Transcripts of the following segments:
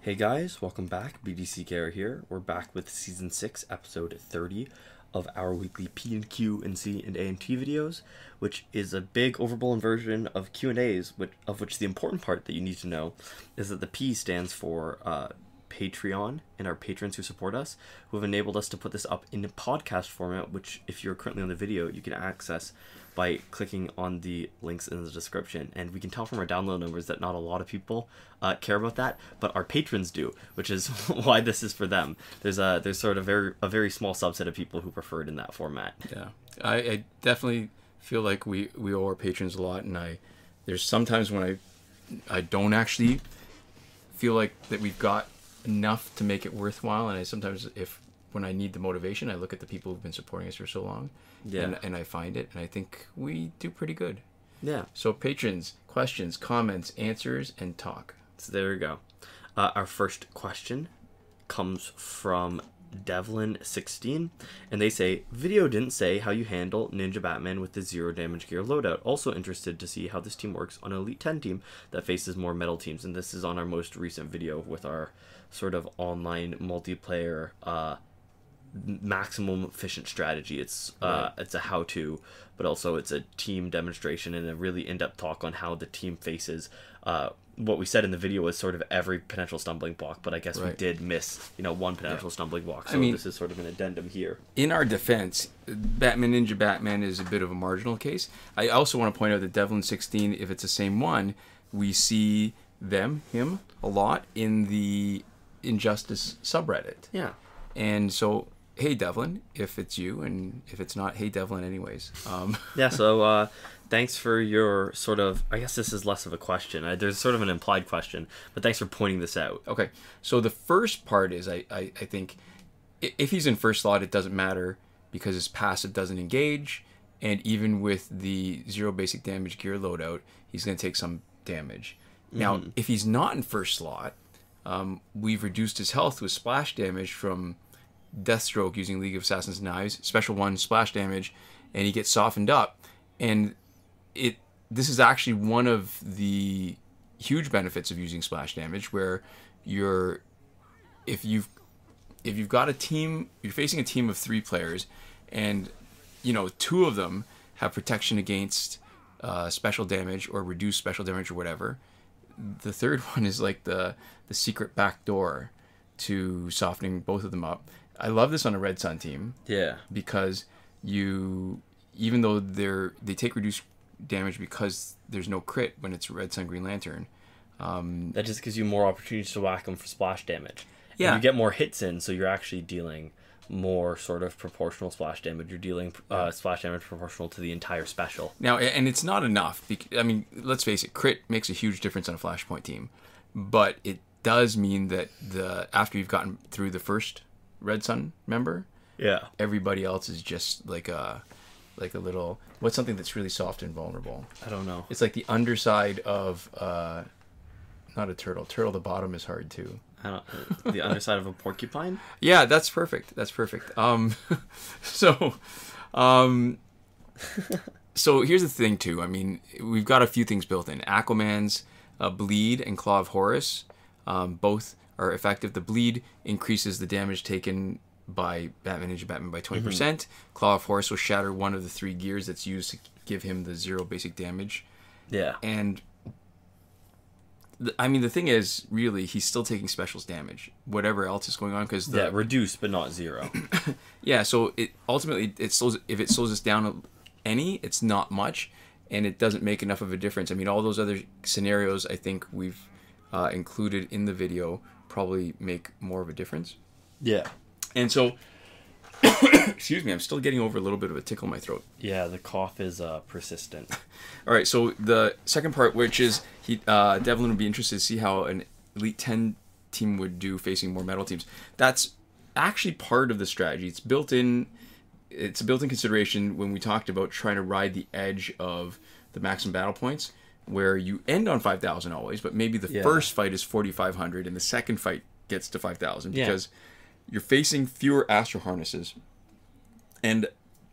Hey guys, welcome back. BDCKR here. We're back with Season 6, Episode 30 of our weekly P&Q&C&A&T videos, which is a big overblown version of Q&As, of which the important part that you need to know is that the P stands for Patreon and our patrons who support us, who have enabled us to put this up in a podcast format, which if you're currently on the video, you can access by clicking on the links in the description. And we can tell from our download numbers that not a lot of people care about that, but our patrons do, which is why this is for them. There's sort of a very small subset of people who prefer it in that format. Yeah, I definitely feel like we owe our patrons a lot, and there's sometimes when I don't actually feel like that we've got enough to make it worthwhile, and when I need the motivation, I look at the people who've been supporting us for so long. Yeah. And I find it, and I think we do pretty good. Yeah. So patrons, questions, comments, answers, and talk. So there we go. Our first question comes from Devlin16, and they say, video didn't say how you handle Ninja Batman with the 0 damage gear loadout. Also interested to see how this team works on an Elite 10 team that faces more metal teams. And this is on our most recent video with our sort of online multiplayer maximum efficient strategy. It's it's a how-to, but also it's a team demonstration and a really in-depth talk on how the team faces what we said in the video was sort of every potential stumbling block, but I guess we did miss one potential stumbling block, so this is sort of an addendum here. In our defense, Ninja Batman is a bit of a marginal case. I also want to point out that Devlin16, if it's the same one, we see him a lot in the Injustice subreddit. Yeah. And so, hey Devlin, if it's you, and if it's not, hey Devlin anyways. Yeah, so thanks for your sort of, I guess this is less of a question. There's sort of an implied question, but thanks for pointing this out. Okay, so the first part is I think if he's in first slot, it doesn't matter because his passive doesn't engage, and even with the 0 basic damage gear loadout, he's going to take some damage. Now, if he's not in first slot, we've reduced his health with splash damage from Deathstroke using League of Assassins Knives, special 1 splash damage, and he gets softened up. And this is actually one of the huge benefits of using splash damage, where if you've got a team, you're facing a team of 3 players, and 2 of them have protection against special damage or reduced special damage or whatever. The third one is like the secret back door to softening both of them up. I love this on a Red Sun team. Yeah. Because even though they take reduced damage because there's no crit when it's Red Sun Green Lantern. That just gives you more opportunities to whack them for splash damage. Yeah. And you get more hits in, so you're actually dealing more sort of proportional splash damage. You're dealing splash damage proportional to the entire special. Now, and it's not enough. I mean, let's face it, crit makes a huge difference on a Flashpoint team. But it does mean that after you've gotten through the first Red Sun member, everybody else is just like a little, what's something that's really soft and vulnerable? I don't know. It's like the underside of not a turtle. Turtle, the bottom is hard too. The underside of a porcupine? Yeah, that's perfect. That's perfect. So here's the thing too. I mean, we've got a few things built in. Aquaman's bleed and Claw of Horus, both are effective. The bleed increases the damage taken by Ninja Batman by 20%. Claw of Horus will shatter one of the 3 gears that's used to give him the 0 basic damage. Yeah. And the thing is, really, he's still taking specials damage, whatever else is going on, because reduced but not 0. Yeah, so if it slows us down it's not much, and it doesn't make enough of a difference. I mean, all those other scenarios I think we've included in the video probably make more of a difference. Yeah. And so, excuse me, I'm still getting over a little bit of a tickle in my throat. Yeah, the cough is persistent. All right, so the second part, which is Devlin would be interested to see how an Elite 10 team would do facing more metal teams. That's actually part of the strategy. It's a built-in consideration when we talked about trying to ride the edge of the maximum battle points, where you end on 5,000 always, but maybe the first fight is 4,500 and the second fight gets to 5,000 because you're facing fewer Astro Harnesses. And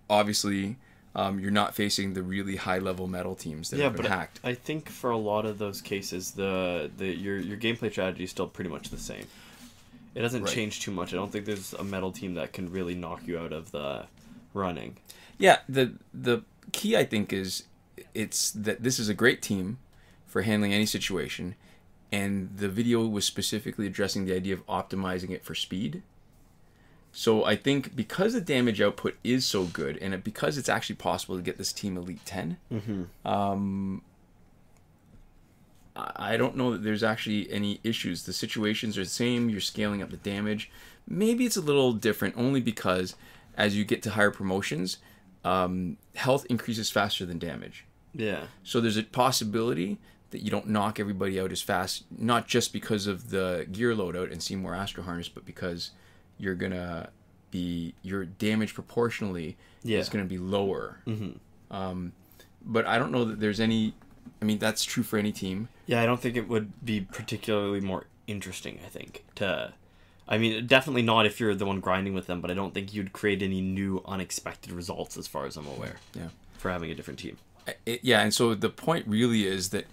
obviously, you're not facing the really high-level metal teams that have been hacked. I think for a lot of those cases, your gameplay strategy is still pretty much the same. It doesn't change too much. I don't think there's a metal team that can really knock you out of the running. Yeah, the key, I think, is it's that this is a great team for handling any situation, and the video was specifically addressing the idea of optimizing it for speed. So I think because the damage output is so good, and because it's actually possible to get this team Elite 10, I don't know that there's actually any issues. The situations are the same. You're scaling up the damage. Maybe it's a little different only because as you get to higher promotions, health increases faster than damage. Yeah. So there's a possibility that you don't knock everybody out as fast, not just because of the gear loadout and see more Astro Harness, but because you're gonna your damage proportionally is gonna be lower. But I don't know that there's any. I mean, that's true for any team. Yeah, I don't think it would be particularly more interesting. I mean, definitely not if you're the one grinding with them. But I don't think you'd create any new unexpected results, as far as I'm aware. Yeah. For having a different team. Yeah, and so the point really is that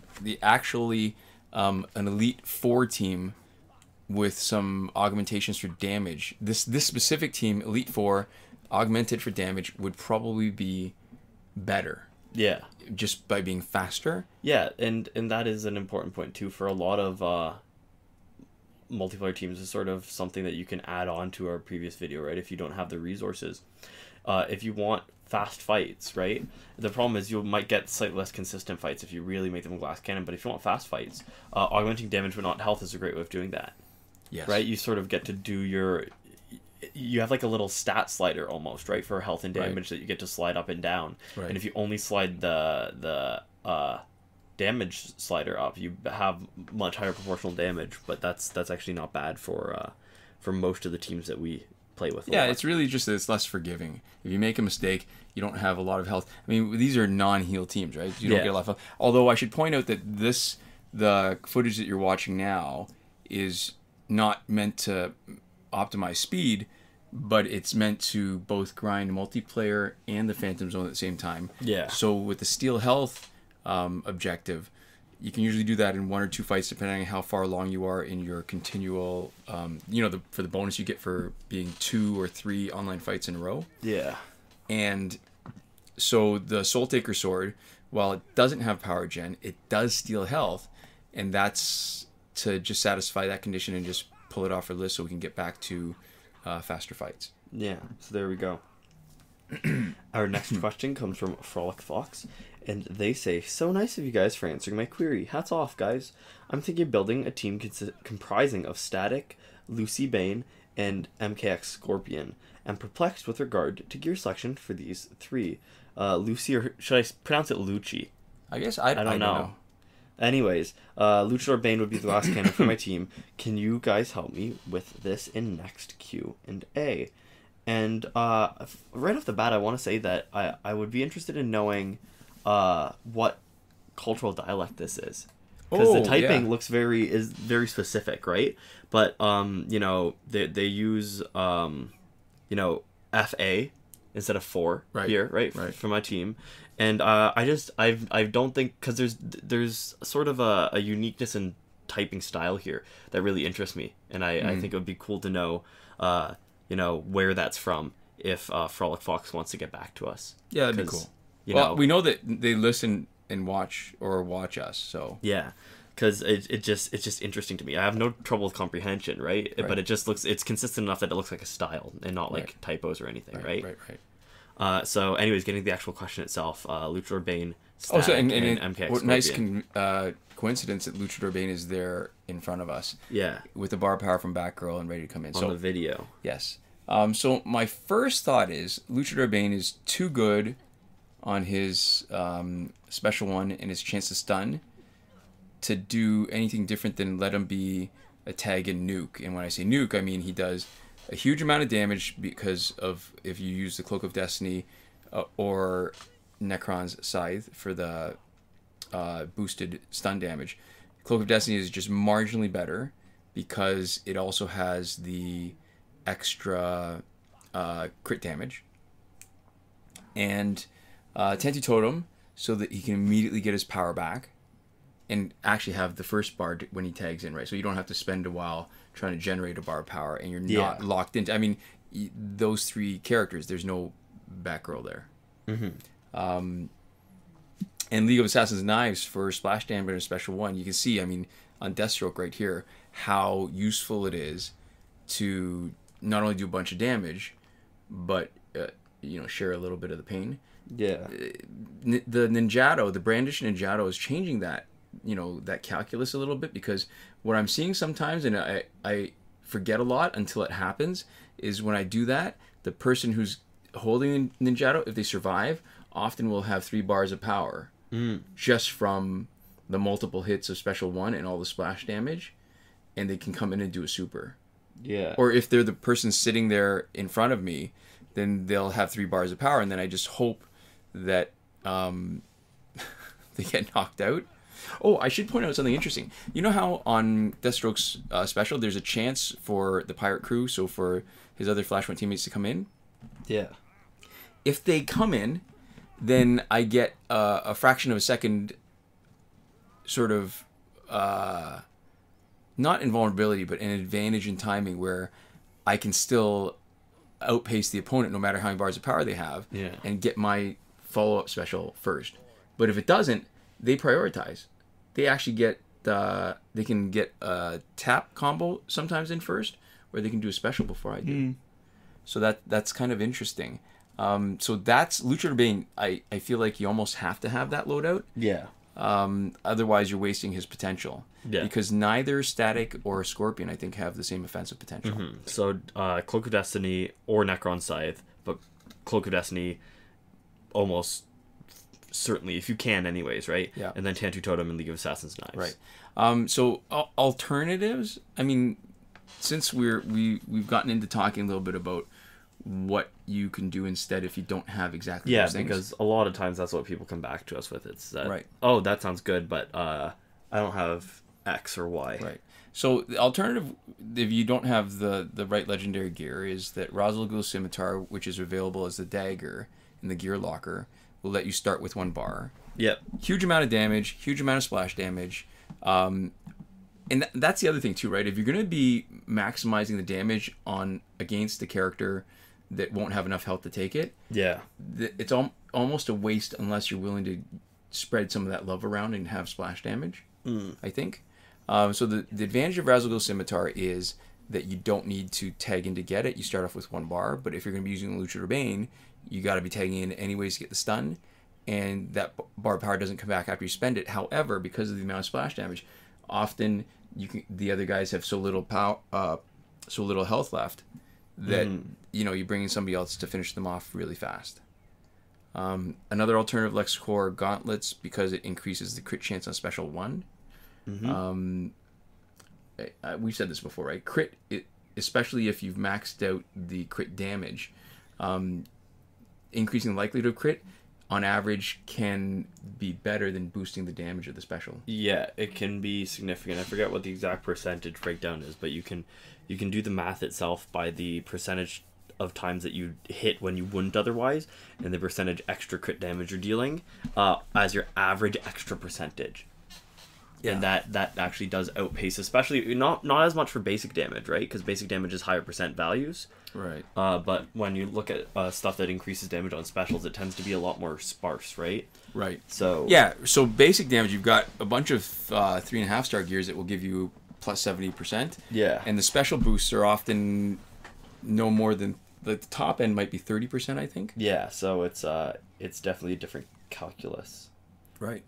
an Elite 4 team with some augmentations for damage. This specific team, Elite 4, augmented for damage, would probably be better. Yeah. Just by being faster. Yeah, and that is an important point too for a lot of multiplayer teams. Is sort of something that you can add on to our previous video, right? If you don't have the resources. If you want fast fights, right? The problem is you might get slightly less consistent fights if you really make them glass cannon, but if you want fast fights, augmenting damage but not health is a great way of doing that. Yes. Right? You sort of get to do you have like a little stat slider almost, right, for health and damage that you get to slide up and down. Right. And if you only slide the damage slider up, you have much higher proportional damage, but that's actually not bad for most of the teams that we play with. Yeah, it's really just that it's less forgiving. If you make a mistake, you don't have a lot of health. I mean, these are non-heal teams, right? You don't get a lot of health. Although I should point out that the footage that you're watching now is not meant to optimize speed, but it's meant to both grind multiplayer and the Phantom Zone at the same time. Yeah. So with the steal health objective, you can usually do that in 1 or 2 fights, depending on how far along you are in your continual, for the bonus you get for being 2 or 3 online fights in a row. Yeah. And so the Soul Taker Sword, while it doesn't have power gen, it does steal health, and that's to just satisfy that condition and just pull it off our list so we can get back to faster fights. Yeah, so there we go. Our next question comes from Frolic Fox, and they say, "So nice of you guys for answering my query. Hats off, guys. I'm thinking of building a team comprising of Static, Lucy Bane, and MKX Scorpion. I'm perplexed with regard to gear selection for these 3. Lucy, or should I pronounce it Lucci? I guess I don't know. Anyways, Luchador Bane would be the last cannon for my team. Can you guys help me with this in next Q&A? And right off the bat, I want to say that I would be interested in knowing what cultural dialect this is. Because the typing looks very specific, right? But they use FA instead of 4 here, right? For my team. And I don't think, because there's sort of a uniqueness in typing style here that really interests me, and I think it would be cool to know where that's from if Frolic Fox wants to get back to us. Yeah, that'd be cool. We know that they listen and watch us, so yeah, because it's just interesting to me. I have no trouble with comprehension, right? But it just it's consistent enough that it looks like a style and not like typos or anything, right? So anyways, getting to the actual question itself, Luchador Bane, Static, and MKX Scorpion. Nice coincidence that Luchador Bane is there in front of us. Yeah. With the bar power from Batgirl and ready to come in. On the video. Yes. So my first thought is Luchador Bane is too good on his special one and his chance to stun to do anything different than let him be a tag and nuke. And when I say nuke, I mean he does a huge amount of damage because of if you use the Cloak of Destiny or Necron's Scythe for the boosted stun damage. Cloak of Destiny is just marginally better because it also has the extra crit damage. And Tentu Totem, so that he can immediately get his power back and actually have the first bar when he tags in, right? So you don't have to spend a while trying to generate a bar of power, and you're not locked into... I mean, those 3 characters, there's no Batgirl there. And League of Assassins Knives for splash damage and a special 1. You can see, I mean, on Deathstroke right here, how useful it is to not only do a bunch of damage, but, share a little bit of the pain. Yeah. The Ninjato, the Brandish Ninjato is changing that, that calculus a little bit, because what I'm seeing sometimes, and I forget a lot until it happens, is when I do that, the person who's holding Ninjato, if they survive, often will have 3 bars of power just from the multiple hits of special 1 and all the splash damage, and they can come in and do a super. Yeah. Or if they're the person sitting there in front of me, then they'll have 3 bars of power, and then I just hope that they get knocked out. Oh, I should point out something interesting. You know how on Deathstroke's special, there's a chance for the pirate crew, so for his other Flashpoint teammates to come in? Yeah. If they come in, then I get a fraction of a second sort of, not invulnerability, but an advantage in timing where I can still outpace the opponent no matter how many bars of power they have, and get my follow-up special first. But if it doesn't, they prioritize. They actually get they can get a tap combo sometimes in first, or they can do a special before I do. So that's kind of interesting. So that's Luchador Bane. I feel like you almost have to have that loadout. Yeah. Otherwise, you're wasting his potential. Yeah. Because neither Static or Scorpion, I think, have the same offensive potential. So Cloak of Destiny or Necron Scythe, but Cloak of Destiny almost certainly, if you can anyways, right? Yeah. And then Tentu Totem and League of Assassins Knives. Right. So alternatives, I mean, since we've gotten into talking a little bit about what you can do instead if you don't have exactly those things. Because a lot of times that's what people come back to us with. It's that, right. That sounds good, but I don't have X or Y. Right. So the alternative, if you don't have the right legendary gear, is that Ra's al Ghul Scimitar, which is available as the dagger in the gear locker, will let you start with 1 bar. Yep. Huge amount of damage, huge amount of splash damage. And that's the other thing too, right? If you're going to be maximizing the damage against a character that won't have enough health to take it, it's almost a waste unless you're willing to spread some of that love around and have splash damage, I think. So the advantage of Ra's al Ghul Scimitar is that you don't need to tag in to get it. You start off with 1 bar, but if you're going to be using Luchador Bane, you got to be tagging in anyways to get the stun, and that bar of power doesn't come back after you spend it. However, because of the amount of splash damage, often the other guys have so little health left that you bring in somebody else to finish them off really fast. Another alternative, LexCorp Gauntlets, because it increases the crit chance on special 1. We've said this before, right? Crit, especially if you've maxed out the crit damage, increasing the likelihood of crit on average can be better than boosting the damage of the special. Yeah, it can be significant. I forget what the exact percentage breakdown is, but you can do the math itself by the percentage of times that you hit when you wouldn't otherwise, and the percentage extra crit damage you're dealing as your average extra percentage. Yeah. And that actually does outpace, especially not as much for basic damage, right? Because basic damage is higher percent values. Right. But when you look at stuff that increases damage on specials, it tends to be a lot more sparse, right? Right. So yeah. So basic damage, you've got a bunch of 3.5 star gears that will give you plus 70%. Yeah. And the special boosts are often no more than the top end might be 30%, I think. Yeah. So it's definitely a different calculus. Right.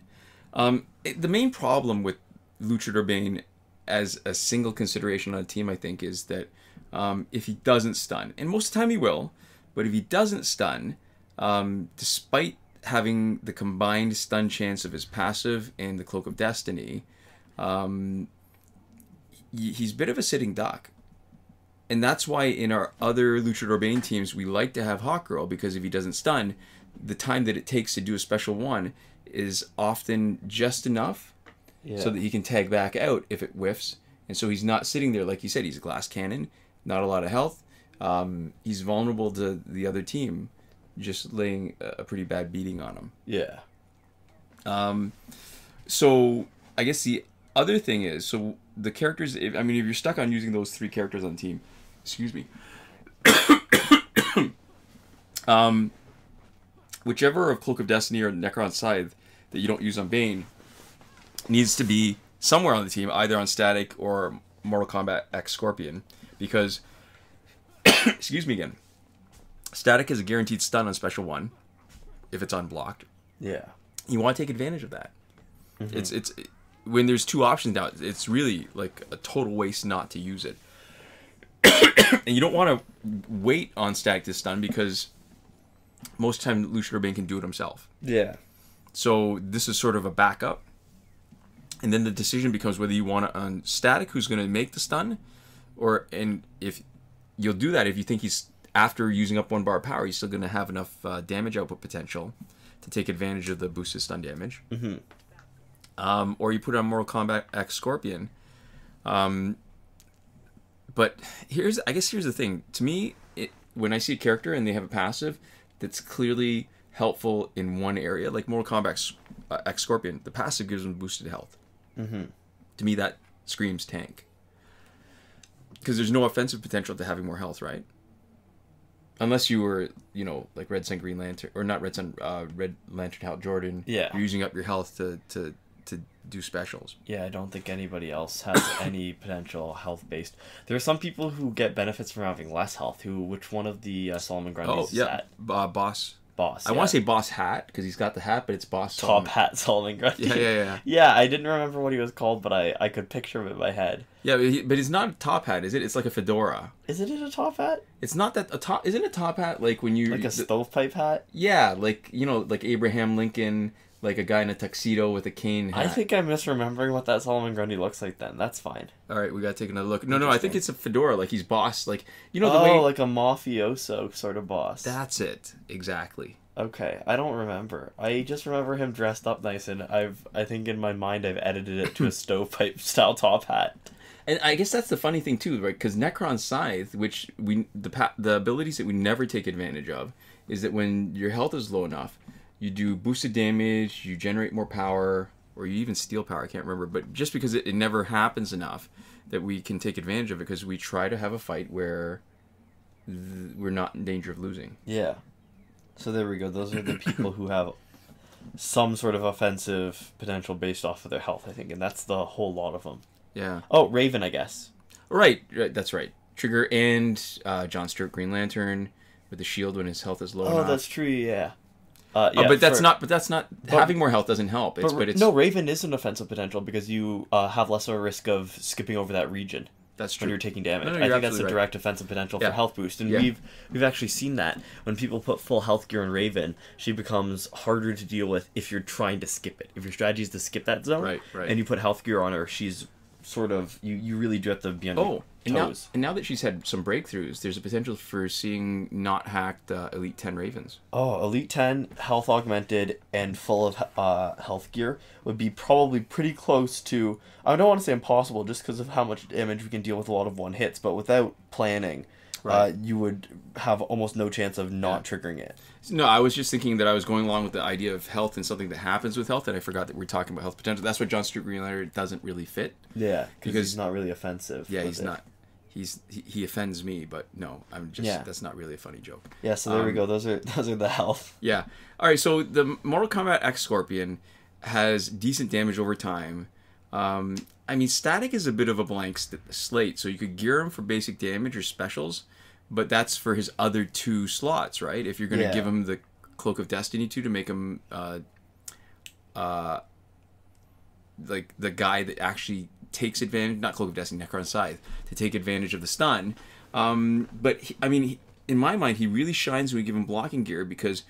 The main problem with Luchador Bane as a single consideration on a team, I think, is that if he doesn't stun, and most of the time he will, but if he doesn't stun, despite having the combined stun chance of his passive and the Cloak of Destiny, he's a bit of a sitting duck. And that's why in our other Luchador Bane teams, we like to have Hawkgirl, because if he doesn't stun, the time that it takes to do a special 1 is often just enough so that he can tag back out if it whiffs. And so he's not sitting there, like you said, he's a glass cannon, not a lot of health. He's vulnerable to the other team just laying a pretty bad beating on him. Yeah. So I guess the other thing is, so the characters, if you're stuck on using those 3 characters on the team, excuse me, whichever of Cloak of Destiny or Necron Scythe that you don't use on Bane needs to be somewhere on the team, either on Static or Mortal Kombat X Scorpion, because, excuse me again, Static is a guaranteed stun on Special 1 if it's unblocked. Yeah. You want to take advantage of that. It's when there's 2 options now, it's really like a total waste not to use it. And you don't want to wait on Static to stun, because most of the time Lucian or Bane can do it himself. Yeah. So this is sort of a backup. And then the decision becomes whether you want to on Static, who's going to make the stun, and if you'll do that if you think he's, after using up 1 bar of power, he's still going to have enough damage output potential to take advantage of the boosted stun damage. Or you put it on Mortal Kombat X Scorpion. But here's the thing. To me, when I see a character and they have a passive that's clearly helpful in one area, like Mortal Kombat X Scorpion, the passive gives them boosted health. To me, that screams tank. Because there's no offensive potential to having more health, right? Unless you were, like Red Sun Green Lantern, or not Red Sun, Red Lantern Hal Jordan. Yeah. You're using up your health to do specials. Yeah, I don't think anybody else has any potential health-based. There are some people who get benefits from having less health. Which one of the Solomon Grundys is that? Boss. Boss. I want to say Boss Hat, because he's got the hat, but it's Boss Top Solomon. Hat Solomon Grundy. Yeah. Yeah, I didn't remember what he was called, but I could picture him in my head. Yeah, but it's not a top hat, is it? It's like a fedora. Isn't it a top hat? It's not that a top. Isn't a top hat like when you like a stovepipe hat? Yeah, like like Abraham Lincoln, like a guy in a tuxedo with a cane hat. I think I'm misremembering what that Solomon Grundy looks like. Then that's fine. All right, we gotta take another look. No, I think it's a fedora. Like he's boss. Like the way. Like a mafioso sort of boss. That's it exactly. Okay, I don't remember. I just remember him dressed up nice, and I think in my mind I've edited it to a stovepipe style top hat. And I guess that's the funny thing too, right? Because Necron Scythe, which the abilities that we never take advantage of, is that when your health is low enough, you do boosted damage, you generate more power, or you even steal power. I can't remember, but just because it never happens enough that we can take advantage of it, because we try to have a fight where we're not in danger of losing. Yeah. So there we go. Those are the people who have some sort of offensive potential based off of their health, I think, and that's the whole lot of them. Yeah. Oh, Raven, I guess. Right. That's right. Trigger and John Stewart Green Lantern with the shield when his health is low enough. Oh, that's true. Yeah. But that's not. Having more health doesn't help. No, Raven is an offensive potential because you have less of a risk of skipping over that region. That's true. When you're taking damage. No, I think that's a direct offensive potential for health boost. And we've actually seen that. When people put full health gear on Raven, she becomes harder to deal with if you're trying to skip it. If your strategy is to skip that zone, right. and you put health gear on her, she's sort of... You really do have to be on your toes. And now that she's had some breakthroughs, there's a potential for seeing not hacked Elite 10 Ravens. Oh, Elite 10, health augmented, and full of health gear would be probably pretty close to... I don't want to say impossible just because of how much damage we can deal with a lot of one hits, but without planning, you would have almost no chance of not triggering it. No, I was just thinking that I was going along with the idea of health and something that happens with health, and I forgot that we're talking about health potential. That's what John Stewart Green Lantern doesn't really fit. Yeah, because he's not really offensive. Yeah, he's not. He offends me, but no, I'm just that's not really a funny joke. Yeah, so there we go. Those are the health. Yeah. All right, so the Mortal Kombat X Scorpion has decent damage over time. Static is a bit of a blank slate, so you could gear him for basic damage or specials, but that's for his other 2 slots, right? If you're going to give him the Cloak of Destiny to make him like the guy that actually takes advantage, not Cloak of Destiny, Necron Scythe, to take advantage of the stun. But in my mind, he really shines when we give him blocking gear, because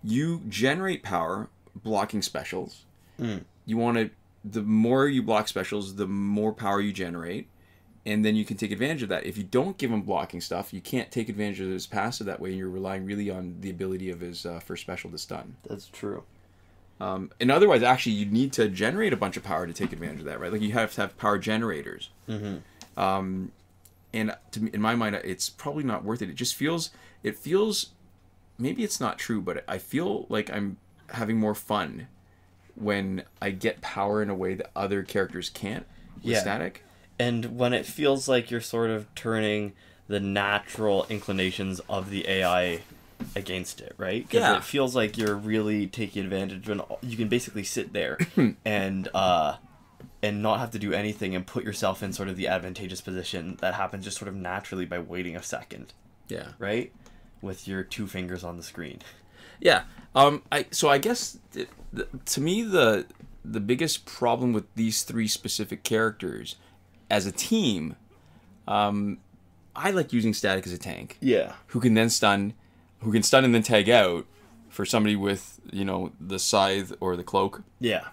you generate power blocking specials. You want to, the more you block specials, the more power you generate, and then you can take advantage of that. If you don't give him blocking stuff, you can't take advantage of his passive that way, and you're relying really on the ability of his first special to stun. That's true. And otherwise, actually, you need to generate a bunch of power to take advantage of that, right? Like, you have to have power generators. And in my mind, it's probably not worth it. It just feels maybe it's not true, but I feel like I'm having more fun when I get power in a way that other characters can't with static. And when it feels like you're sort of turning the natural inclinations of the AI against it, right? Because it feels like you're really taking advantage when you can basically sit there and not have to do anything and put yourself in sort of the advantageous position that happens just sort of naturally by waiting a second. Yeah. Right? With your 2 fingers on the screen. Yeah. I guess to me the biggest problem with these 3 specific characters as a team, I like using static as a tank. Yeah. Who can stun and then tag out for somebody with, the scythe or the cloak. Yeah.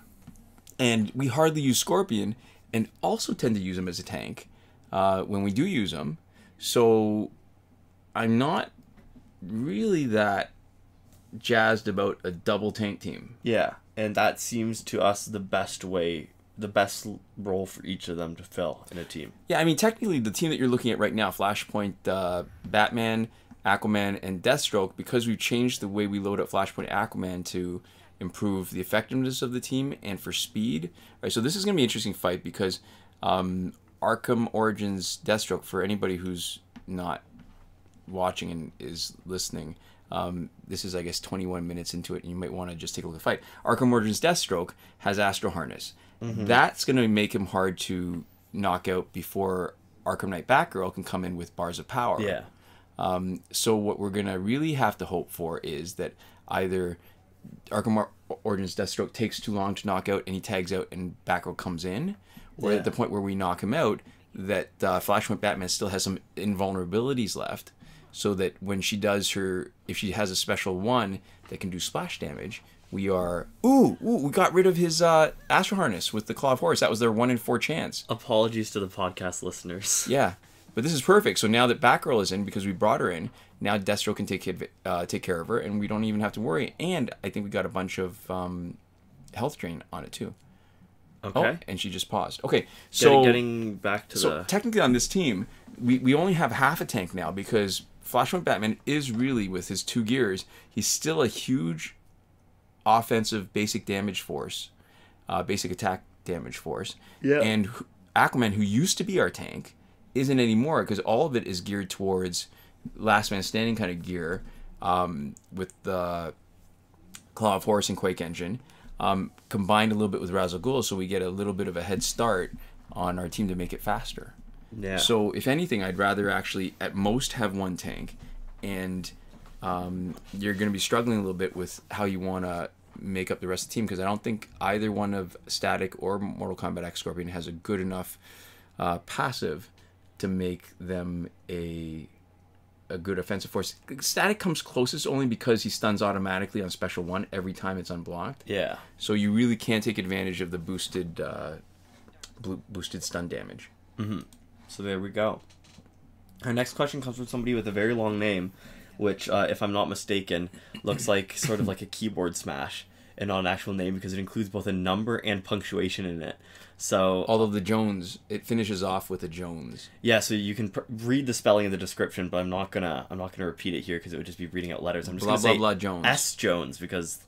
And we hardly use Scorpion, and also tend to use him as a tank when we do use him. So I'm not really that jazzed about a double tank team. Yeah, and that seems to us the best role for each of them to fill in a team. Yeah, I mean, technically, the team that you're looking at right now, Flashpoint, Batman, Aquaman, and Deathstroke, because we've changed the way we load up Flashpoint Aquaman to improve the effectiveness of the team and for speed. All right, so this is going to be an interesting fight because Arkham Origins Deathstroke, for anybody who's not watching and is listening, this is, I guess, 21 minutes into it, and you might want to just take a look at the fight. Arkham Origins Deathstroke has Astro Harness. Mm-hmm. That's going to make him hard to knock out before Arkham Knight Batgirl can come in with bars of power. Yeah. So what we're going to really have to hope for is that either Arkham Origins Deathstroke takes too long to knock out and he tags out and Batgirl comes in, or at the point where we knock him out, that Flashpoint Batman still has some invulnerabilities left, so that when she does if she has a special one that can do splash damage, we got rid of his Astro Harness with the Claw of Horus. That was their 1 in 4 chance. Apologies to the podcast listeners. Yeah, but this is perfect. So now that Batgirl is in, because we brought her in, now Deathstroke can take care of her, and we don't even have to worry. And I think we got a bunch of health drain on it too. Okay. Oh, and she just paused. Okay, so getting back to technically on this team, we only have half a tank now, because Flashpoint Batman is really, with his 2 gears, he's still a huge offensive basic damage force, basic attack damage force. Yeah. And Aquaman, who used to be our tank, isn't anymore, because all of it is geared towards last man standing kind of gear, with the Claw of Horus and Quake Engine, combined a little bit with Ra's al Ghul, so we get a little bit of a head start on our team to make it faster. Yeah. So if anything, I'd rather actually at most have 1 tank, and you're going to be struggling a little bit with how you want to make up the rest of the team, because I don't think either one of Static or Mortal Kombat X Scorpion has a good enough passive to make them a good offensive force. Static comes closest only because he stuns automatically on Special 1 every time it's unblocked. Yeah. So you really can't take advantage of the boosted stun damage. Mm-hmm. So there we go. Our next question comes from somebody with a very long name, which, if I'm not mistaken, looks like sort of like a keyboard smash and not an actual name, because it includes both a number and punctuation in it. So, although the Jones, it finishes off with a Jones. Yeah, so you can read the spelling in the description, but I'm not gonna repeat it here because it would just be reading out letters. I'm just gonna say Jones. S Jones, because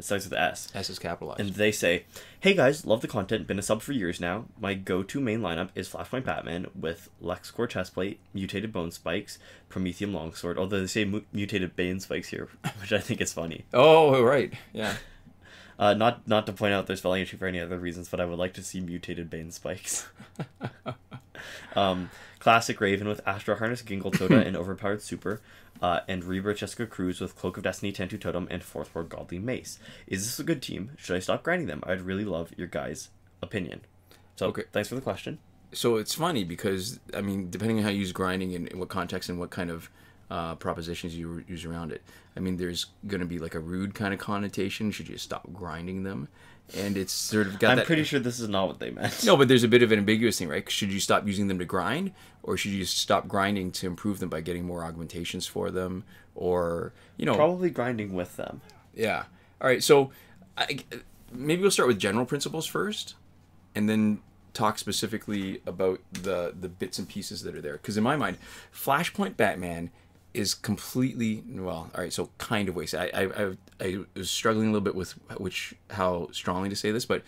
it starts with S. S is capitalized. And they say, "Hey guys, love the content. Been a sub for years now. My go-to main lineup is Flashpoint Batman with LexCorp chestplate, mutated bone spikes, Prometheum longsword." Although they say mutated bane spikes here, which I think is funny. Oh, right, yeah. Not to point out their spelling issue for any other reasons, but I would like to see mutated bane spikes. Classic Raven with Astro Harness, Gingle Toda, and Overpowered Super, and Rebirth Jessica Cruz with Cloak of Destiny, Tentu Totem, and Fourth Ward Godly Mace. Is this a good team? Should I stop grinding them? I'd really love your guys' opinion. So, okay. Thanks for the question. So it's funny because, I mean, depending on how you use grinding and in what context and what kind of propositions you use around it, I mean, there's going to be like a rude kind of connotation. Should you stop grinding them? And it's sort of got I'm pretty sure this is not what they meant. No, but there's a bit of an ambiguous thing, right? Should you stop using them to grind, or should you stop grinding to improve them by getting more augmentations for them, or, you know... Probably grinding with them. Yeah. All right, so maybe we'll start with general principles first, and then talk specifically about the bits and pieces that are there. Because in my mind, Flashpoint Batman is completely, well, all right, so kind of wasted. I was struggling a little bit with how strongly to say this, but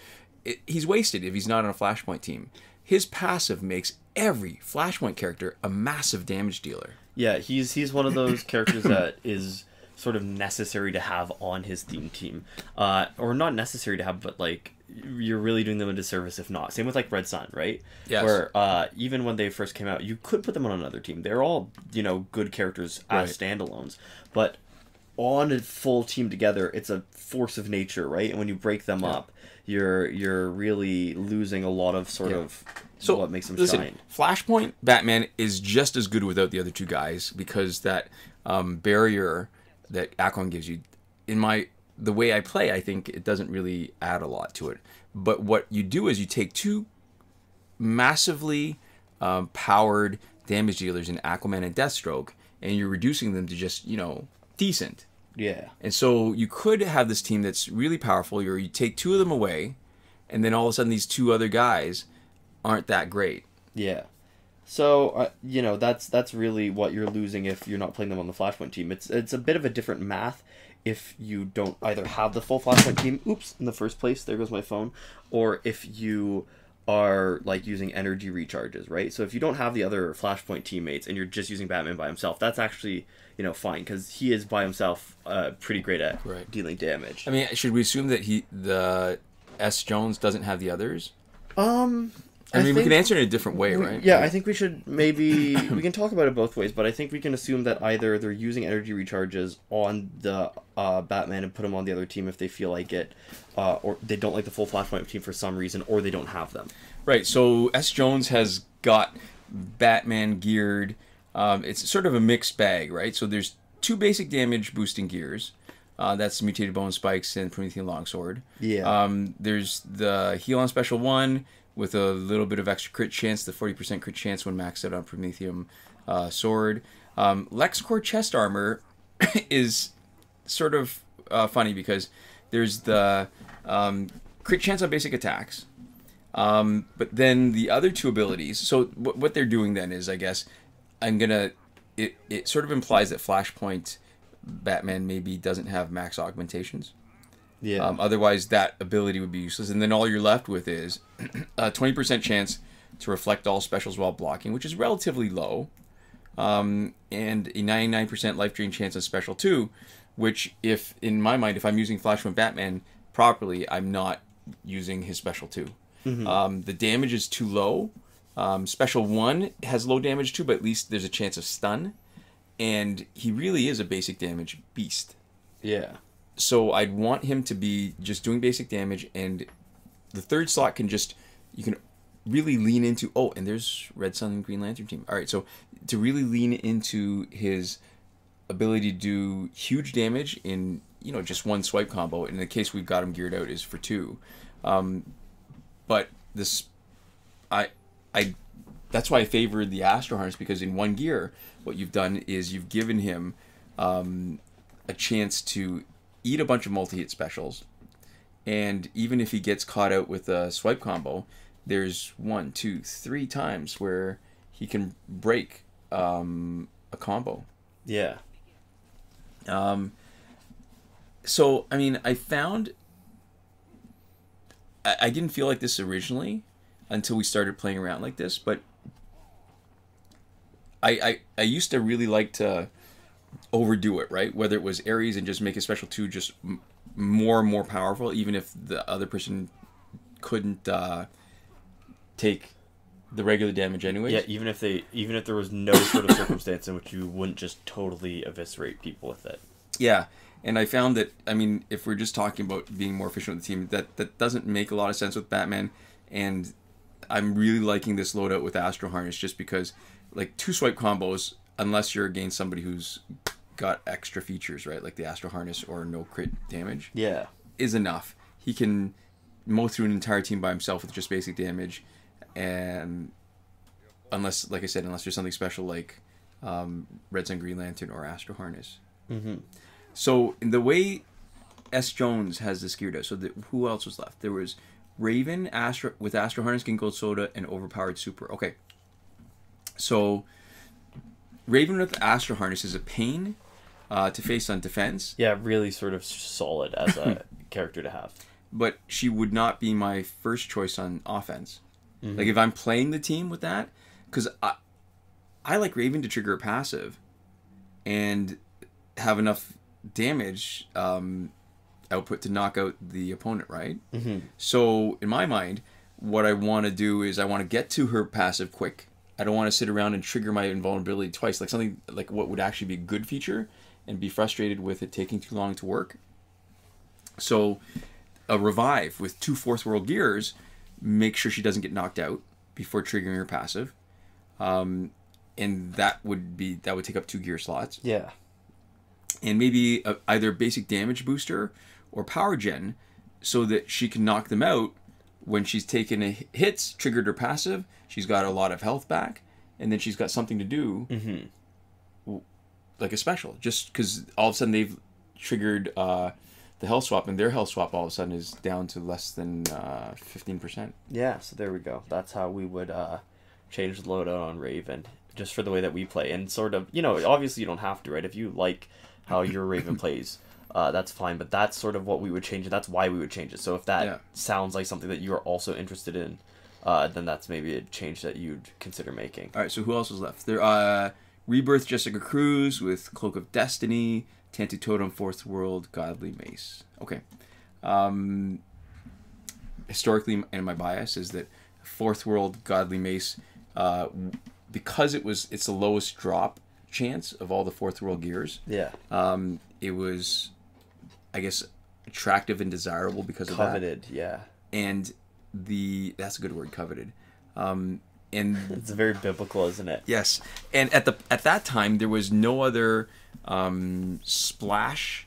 he's wasted if he's not on a Flashpoint team. His passive makes every Flashpoint character a massive damage dealer. Yeah, he's one of those characters that is sort of necessary to have on his theme team. Or not necessary to have, but like you're really doing them a disservice if not. Same with like Red Sun, right? Yes. Where even when they first came out, you could put them on another team. They're all, you know, good characters as standalones. But on a full team together, it's a force of nature, right? And when you break them up, you're really losing a lot of sort of what makes them shine. Flashpoint Batman is just as good without the other two guys, because that barrier that Aquan gives you, the way I play, I think it doesn't really add a lot to it. But what you do is you take two massively powered damage dealers in Aquaman and Deathstroke, and you're reducing them to just, you know, decent. Yeah. And so you could have this team that's really powerful, or you take two of them away, and then all of a sudden these two other guys aren't that great. Yeah. So, you know, that's really what you're losing if you're not playing them on the Flashpoint team. It's a bit of a different math if you don't either have the full Flashpoint team, in the first place, there goes my phone, or if you are like using energy recharges, right? So if you don't have the other Flashpoint teammates and you're just using Batman by himself, that's actually, you know, fine, because he is by himself pretty great at dealing damage. I mean, should we assume that the S. Jones doesn't have the others? I mean, we can answer it in a different way, right? Yeah, I think we should maybe... we can talk about it both ways, but I think we can assume that either they're using energy recharges on the Batman and put him on the other team if they feel like it, or they don't like the full Flashpoint team for some reason, or they don't have them. Right, so S. Jones has got Batman geared. It's sort of a mixed bag, right? So there's two basic damage boosting gears. That's Mutated Bone Spikes and Promethean Longsword. Yeah. There's the Heal on Special 1 with a little bit of extra crit chance, the 40% crit chance when maxed out on Prometheum Sword. LexCorp Chest Armor is sort of funny because there's the crit chance on basic attacks. But then the other two abilities, so what they're doing then is, I guess, it sort of implies that Flashpoint Batman maybe doesn't have max augmentations. Yeah. Otherwise, that ability would be useless. And then all you're left with is a 20% chance to reflect all specials while blocking, which is relatively low. And a 99% life drain chance on Special 2, which, if in my mind, if I'm using Flashpoint Batman properly, I'm not using his Special 2. Mm-hmm. The damage is too low. Special 1 has low damage too, but at least there's a chance of stun. And he really is a basic damage beast. Yeah. So I'd want him to be just doing basic damage, and the third slot you can really lean into, and there's Red Sun and Green Lantern team. All right, so to really lean into his ability to do huge damage in, you know, just one swipe combo. In the case we've got him geared out is for 2. But this, that's why I favored the Astro Harness, because in one gear, what you've done is you've given him a chance to eat a bunch of multi-hit specials, and even if he gets caught out with a swipe combo, there's 1, 2, 3 times where he can break a combo. Yeah. So, I mean, I found... I didn't feel like this originally until we started playing around like this, but I used to really like to overdo it, right? Whether it was Ares and just make a Special 2 just more and more powerful, even if the other person couldn't take the regular damage anyways. Yeah, even if there was no sort of circumstance in which you wouldn't just totally eviscerate people with it. Yeah, and I found that, I mean, if we're just talking about being more efficient with the team, that doesn't make a lot of sense with Batman, and I'm really liking this loadout with Astro Harness just because, like, 2 swipe combos, unless you're against somebody who's got extra features, right, like the Astro Harness or no crit damage, is enough. He can mow through an entire team by himself with just basic damage, and unless, like I said, unless there's something special like Red Sun, Green Lantern, or Astro Harness. Mm-hmm. So in the way S. Jones has this geared out, so who else was left? There was Raven, with Astro Harness, King Gold Soda, and Overpowered Super. Okay. So Raven with Astro Harness is a pain to face on defense. Yeah, really sort of solid as a character to have. But she would not be my first choice on offense. Like, if I'm playing the team with that, because I like Raven to trigger a passive and have enough damage output to knock out the opponent, right? So, in my mind, what I want to do is I want to get to her passive quick. I don't want to sit around and trigger my invulnerability twice, like something like what would actually be a good feature, and be frustrated with it taking too long to work. So a revive with 2 fourth world gears, make sure she doesn't get knocked out before triggering her passive, and that would take up 2 gear slots. Yeah, and maybe either basic damage booster or power gen, so that she can knock them out when she's taken hits, triggered her passive. She's got a lot of health back, and then she's got something to do, like a special. Just because all of a sudden they've triggered the health swap, and their health swap all of a sudden is down to less than 15%. Yeah, so there we go. That's how we would change the loadout on Raven, just for the way that we play. And sort of, obviously you don't have to, right? If you like how your Raven plays, that's fine. But that's sort of what we would change, and that's why we would change it. So if that sounds like something that you're also interested in, then that's maybe a change that you'd consider making. All right, so who else is left? There, Rebirth Jessica Cruz with Cloak of Destiny, Tantu Totem, Fourth World, Godly Mace. Okay. Historically, and my bias is that Fourth World, Godly Mace, because it's the lowest drop chance of all the Fourth World gears. Yeah. It was, I guess, attractive and desirable because of that. Coveted, yeah. And that's a good word, coveted. And it's very biblical, isn't it? Yes. And at that time there was no other splash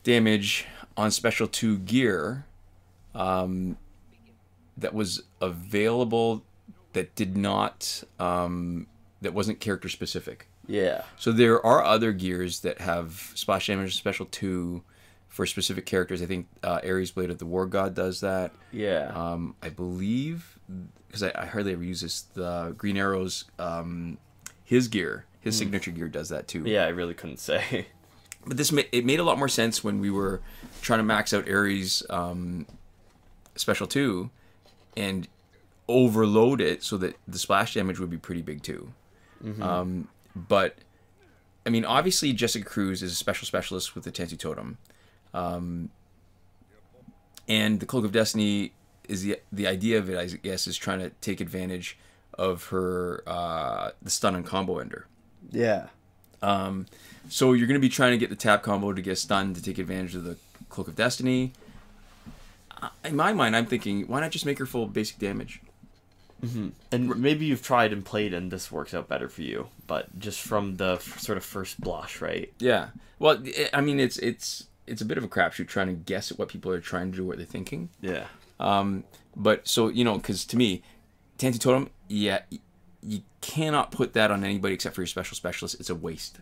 damage on Special 2 gear that was available that did not that wasn't character specific. Yeah. So there are other gears that have splash damage on Special 2 for specific characters. I think Ares Blade of the War God does that. Yeah. I believe, because I hardly ever use this, the Green Arrow's his gear, his signature gear does that too. Yeah, I really couldn't say. But it made a lot more sense when we were trying to max out Ares Special 2 and overload it so that the splash damage would be pretty big too. But I mean, obviously Jessica Cruz is a specialist with the Tantu Totem. And the Cloak of Destiny is the idea of it, I guess, is trying to take advantage of her the stun and combo ender. Yeah. So you're going to be trying to get the tap combo to get stunned to take advantage of the Cloak of Destiny. In my mind, I'm thinking, why not just make her full basic damage? And maybe you've tried and played and this works out better for you, but just from the sort of first blush, right? Yeah. Well, I mean, it's a bit of a crapshoot trying to guess at what people are trying to do, what they're thinking. Yeah. But so, because to me, Tantu Totem, yeah, you cannot put that on anybody except for your specialist. It's a waste.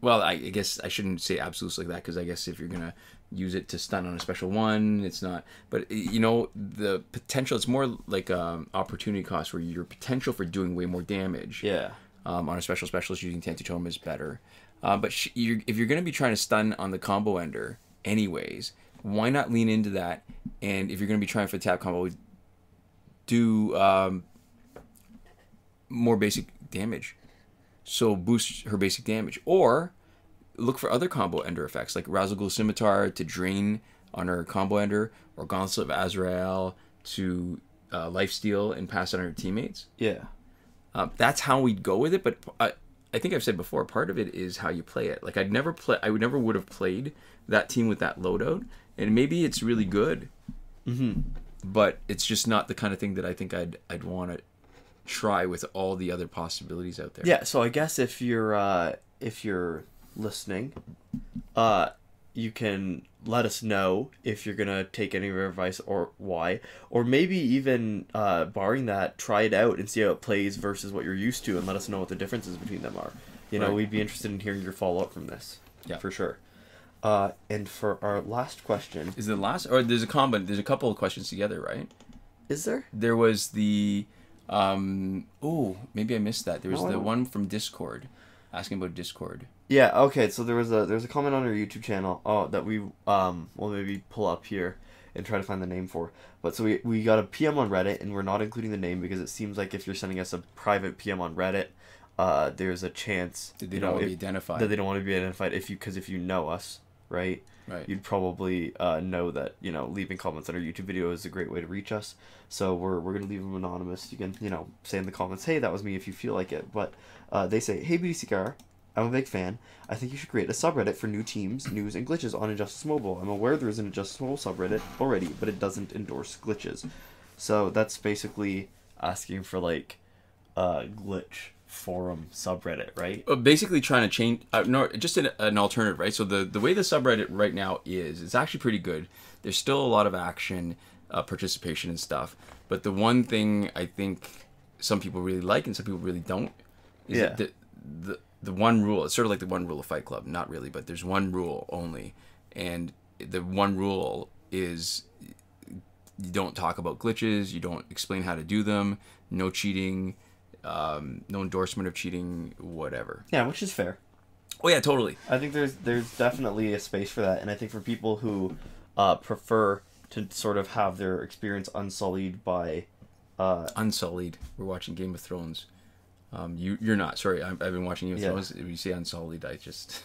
Well, I guess I shouldn't say absolutes like that, because I guess if you're going to use it to stun on a special one, it's not. But, the potential, it's more like opportunity cost, where your potential for doing way more damage on a specialist using Tantu Totem is better. But if you're going to be trying to stun on the combo ender anyways, why not lean into that? And if you're going to be trying for the tap combo, do more basic damage. So boost her basic damage. Or look for other combo ender effects, like Razzle Ghul Scimitar to drain on her combo ender, or Gauntlet of Azrael to lifesteal and pass it on her teammates. Yeah. That's how we'd go with it, but I think I've said before, part of it is how you play it. Like, I would have played that team with that loadout, and maybe it's really good, but it's just not the kind of thing that I think I'd want to try with all the other possibilities out there. Yeah. So I guess if you're listening, you can let us know if you're gonna take any of our advice or why, or maybe even barring that, try it out and see how it plays versus what you're used to, and let us know what the differences between them are. We'd be interested in hearing your follow-up from this. Yeah, for sure. And for our last question, is it the last, or there's a couple of questions together, right? Is there? There was the Oh, maybe I missed that. There was No, I the don't. one from Discord, asking about Discord. Yeah, okay, so there's a comment on our YouTube channel that we will maybe pull up here and try to find the name for. But so we got a PM on Reddit, and we're not including the name because it seems like if you're sending us a private PM on Reddit, there's a chance That they don't want to be identified. that they don't want to be identified because if you know us, right? Right. You'd probably know that, leaving comments on our YouTube video is a great way to reach us. So we're going to leave them anonymous. You can, say in the comments, hey, that was me if you feel like it. But they say, hey, BDCKR, I'm a big fan. I think you should create a subreddit for new teams, news, and glitches on Injustice Mobile. I'm aware there is an Injustice Mobile subreddit already, but it doesn't endorse glitches. So that's basically asking for, like, a glitch forum subreddit, right? Basically trying to change, no, just an alternative, right? So the way the subreddit right now is, it's actually pretty good. There's still a lot of action, participation and stuff. But the one thing I think some people really like and some people really don't is that the one rule, it's sort of like the one rule of Fight Club. Not really, but there's one rule only. And the one rule is you don't talk about glitches, you don't explain how to do them, no cheating, no endorsement of cheating, whatever. Yeah, which is fair. Oh yeah, totally. I think there's definitely a space for that, and I think for people who prefer to sort of have their experience unsullied by Unsullied. We're watching Game of Thrones. You're not. Sorry, I've been watching Game of Thrones. If you say Unsullied, I just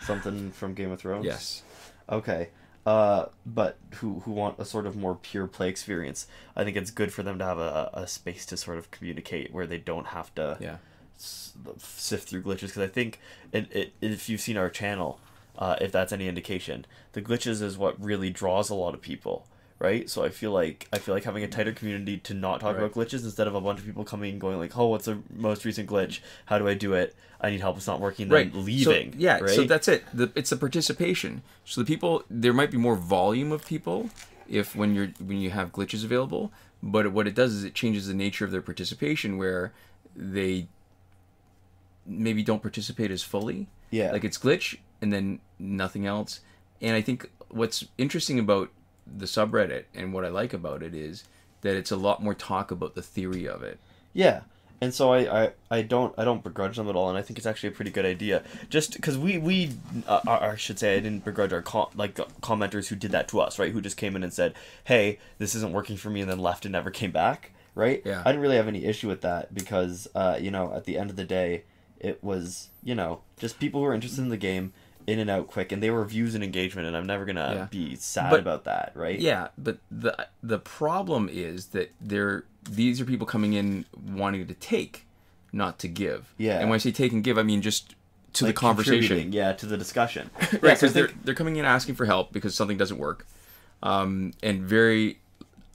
something from Game of Thrones. Yes. Okay. But who want a sort of more pure play experience. I think it's good for them to have a space to sort of communicate where they don't have to sift through glitches. Because I think if you've seen our channel, if that's any indication, the glitches is what really draws a lot of people, right? So I feel like having a tighter community to not talk about glitches instead of a bunch of people coming and going like, oh, what's the most recent glitch? How do I do it? I need help. It's not working. Then leaving. So, right? So that's it. It's the participation. So the people, there might be more volume of people when you have glitches available, but what it does is it changes the nature of their participation where they maybe don't participate as fully. Yeah. Like it's glitch and then nothing else. And I think what's interesting about the subreddit and what I like about it is that it's a lot more talk about the theory of it. Yeah. And so I don't begrudge them at all, and I think it's actually a pretty good idea. Just because I should say I didn't begrudge our commenters who did that to us, right? Who just came in and said, "Hey, this isn't working for me," and then left and never came back, right? Yeah. I didn't really have any issue with that because at the end of the day, it was just people who were interested in the game, in and out quick, and they were views and engagement, and I'm never gonna be sad about that, right? Yeah, but the problem is that these are people coming in wanting to take, not to give. Yeah. And when I say take and give, I mean just to the conversation. Yeah, to the discussion. Right, because they're coming in asking for help because something doesn't work. And very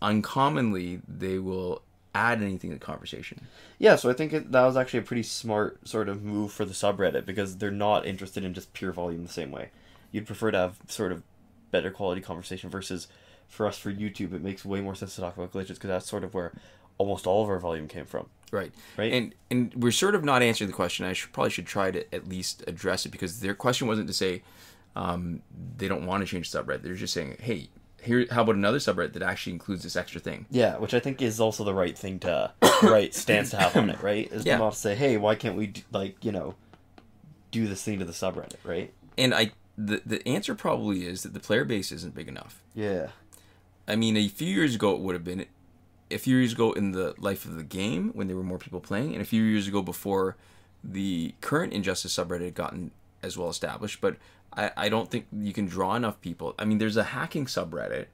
uncommonly, they will add anything to the conversation. Yeah, so I think that was actually a pretty smart sort of move for the subreddit because they're not interested in just pure volume the same way. You'd prefer to have sort of better quality conversation versus for us for YouTube, it makes way more sense to talk about glitches because that's sort of where almost all of our volume came from. Right. Right. And we're sort of not answering the question. I probably should try to at least address it because their question wasn't to say they don't want to change the subreddit. They're just saying, hey, how about another subreddit that actually includes this extra thing? Yeah, which I think is also the right thing to, stance to have on it, right? Is not to say, hey, why can't we, do this thing to the subreddit, right? And the answer probably is that the player base isn't big enough. Yeah. I mean, a few years ago it would have been. A few years ago in the life of the game, when there were more people playing, and a few years ago before the current Injustice subreddit had gotten as well established, but I don't think you can draw enough people. I mean, there's a hacking subreddit